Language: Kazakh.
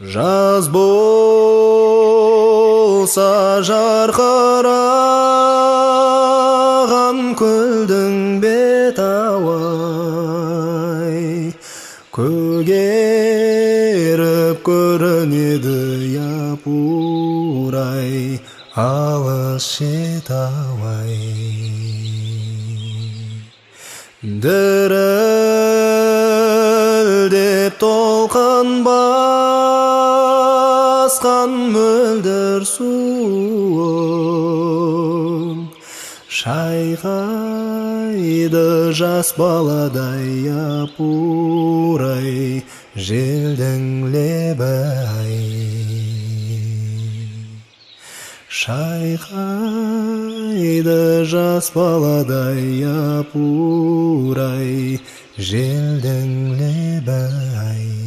Жаз болса жарқыраған көлдің бет-ауай, көгеріп көрінеді япырай, алыс шет-ауай. Дірілдеп толқын басқан мөлдір суың, шайқайды жас баладай япырай, желдің лебі-ай. Шайқайды жас баладай япырай, желдің лебі-ай.